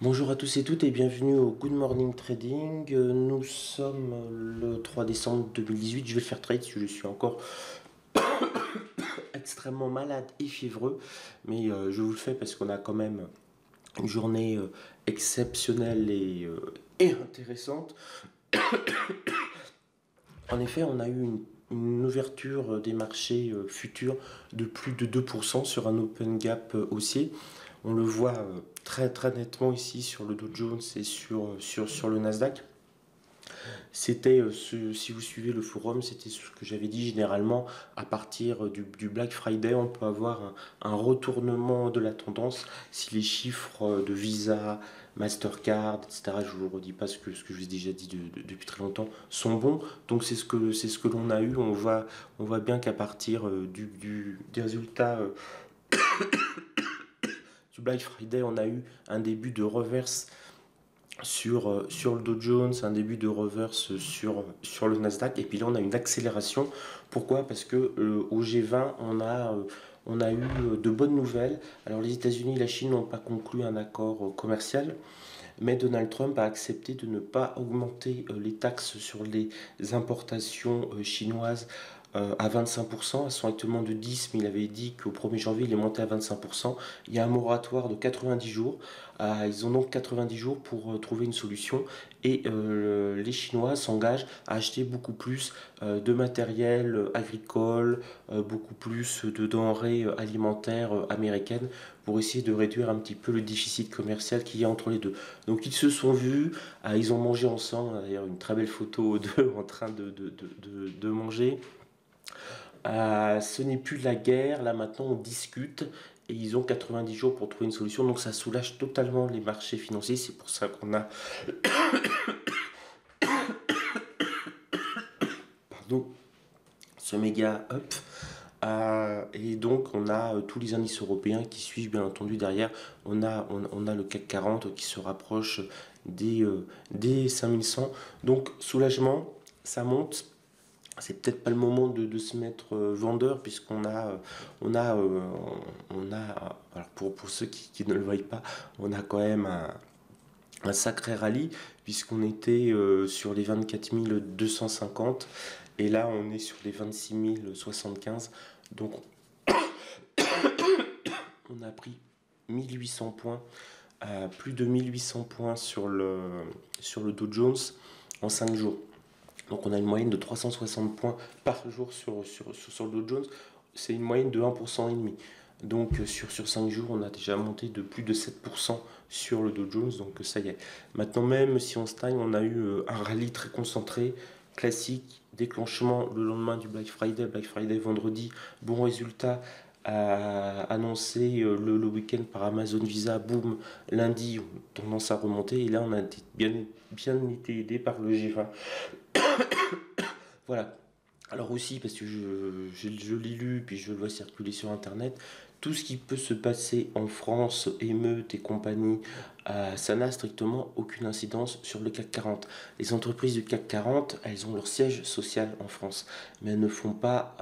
Bonjour à tous et toutes et bienvenue au Good Morning Trading. Nous sommes le 3 décembre 2018. Je vais faire trade parce que je suis encore extrêmement malade et fiévreux. Mais je vous le fais parce qu'on a quand même une journée exceptionnelle et intéressante. En effet, on a eu une ouverture des marchés futurs de plus de 2% sur un open gap haussier. On le voit très très nettement ici sur le Dow Jones et sur le Nasdaq. C'était, si vous suivez le forum, c'était ce que j'avais dit généralement, à partir du Black Friday, on peut avoir un retournement de la tendance si les chiffres de Visa, Mastercard, etc., je ne vous redis pas ce que je vous ai déjà dit depuis très longtemps, sont bons. Donc c'est ce que l'on a eu. On voit bien qu'à partir des résultats du Black Friday, on a eu un début de reverse sur le Dow Jones, un début de reverse sur le Nasdaq. Et puis là, on a une accélération. Pourquoi? Parce que au G20, on a eu de bonnes nouvelles. Alors les États-Unis et la Chine n'ont pas conclu un accord commercial, mais Donald Trump a accepté de ne pas augmenter les taxes sur les importations chinoises à 25%. Elles sont actuellement de 10, mais il avait dit qu'au 1er janvier, il est monté à 25%. Il y a un moratoire de 90 jours. Ils ont donc 90 jours pour trouver une solution. Et les Chinois s'engagent à acheter beaucoup plus de matériel agricole, beaucoup plus de denrées alimentaires américaines pour essayer de réduire un petit peu le déficit commercial qu'il y a entre les deux. Donc ils se sont vus, ils ont mangé ensemble, d'ailleurs une très belle photo d'eux en train de manger. Ce n'est plus la guerre, là maintenant on discute et ils ont 90 jours pour trouver une solution, donc ça soulage totalement les marchés financiers, c'est pour ça qu'on a pardon, ce méga up. Et donc on a tous les indices européens qui suivent bien entendu derrière. On a le CAC 40 qui se rapproche des 5100. Donc soulagement, ça monte. C'est peut-être pas le moment de se mettre vendeur puisqu'on a, alors pour ceux qui ne le voient pas, on a quand même un sacré rallye puisqu'on était sur les 24 250 et là on est sur les 26 075. Donc on a pris 1800 points, plus de 1800 points sur le Dow Jones en 5 jours. Donc on a une moyenne de 360 points par jour sur le Dow Jones. C'est une moyenne de 1% et demi. Donc sur 5 jours, on a déjà monté de plus de 7% sur le Dow Jones. Donc ça y est. Maintenant même si on stagne, on a eu un rallye très concentré, classique, déclenchement le lendemain du Black Friday vendredi, bon résultat annoncé le week-end par Amazon Visa, boum, lundi, tendance à remonter. Et là, on a bien été aidé par le G20. Voilà. Alors aussi, parce que je l'ai lu, puis je le vois circuler sur Internet, tout ce qui peut se passer en France, émeutes et compagnie, ça n'a strictement aucune incidence sur le CAC 40. Les entreprises du CAC 40, elles ont leur siège social en France, mais elles ne font pas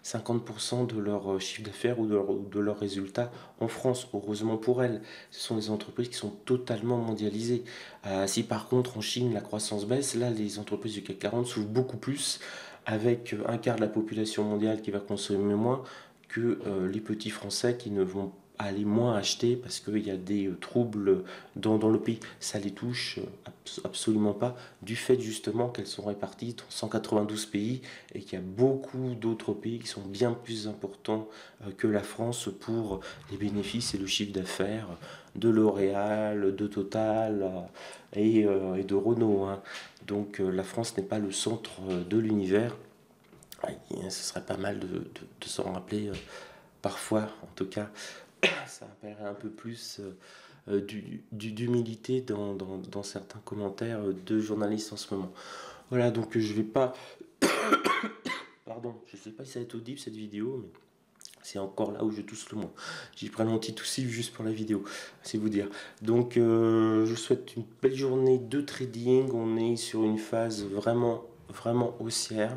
50% de leur chiffre d'affaires ou de leurs résultats en France. Heureusement pour elles, ce sont des entreprises qui sont totalement mondialisées. Si par contre en Chine la croissance baisse, là les entreprises du CAC 40 souffrent beaucoup plus avec un quart de la population mondiale qui va consommer moins que les petits Français qui ne vont aller moins acheter parce qu'il y a des troubles dans le pays. Ça les touche absolument pas du fait justement qu'elles sont réparties dans 192 pays et qu'il y a beaucoup d'autres pays qui sont bien plus importants que la France pour les bénéfices et le chiffre d'affaires de L'Oréal, de Total et de Renault. Hein. Donc la France n'est pas le centre de l'univers. Ce serait pas mal de s'en rappeler parfois, en tout cas. Ça appellerait un peu plus d'humilité dans certains commentaires de journalistes en ce moment. Voilà, donc je vais pas... Pardon, je sais pas si ça va être audible cette vidéo, mais c'est encore là où je tousse le moins. J'ai pris un antitussif juste pour la vidéo, c'est vous dire. Donc je vous souhaite une belle journée de trading. On est sur une phase vraiment haussière.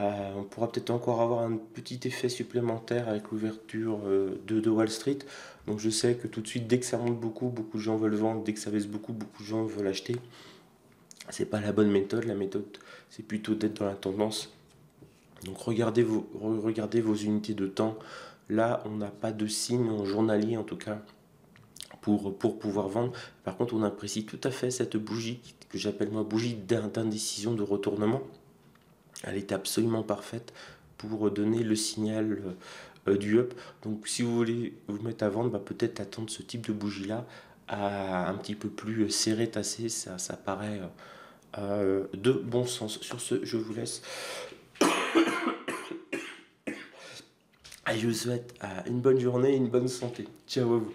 On pourra peut-être encore avoir un petit effet supplémentaire avec l'ouverture de Wall Street. Donc je sais que tout de suite, dès que ça monte beaucoup, beaucoup de gens veulent vendre. Dès que ça baisse beaucoup, beaucoup de gens veulent acheter. C'est pas la bonne méthode. La méthode, c'est plutôt d'être dans la tendance. Donc regardez vos unités de temps. Là, on n'a pas de signe en journalier en tout cas pour pouvoir vendre. Par contre, on apprécie tout à fait cette bougie que j'appelle moi bougie d'indécision de retournement. Elle est absolument parfaite pour donner le signal du up. Donc si vous voulez vous mettre à vendre, peut-être attendre ce type de bougie là à un petit peu plus serré, tassé, ça paraît de bon sens. Sur ce, je vous laisse. Et je vous souhaite une bonne journée et une bonne santé. Ciao à vous.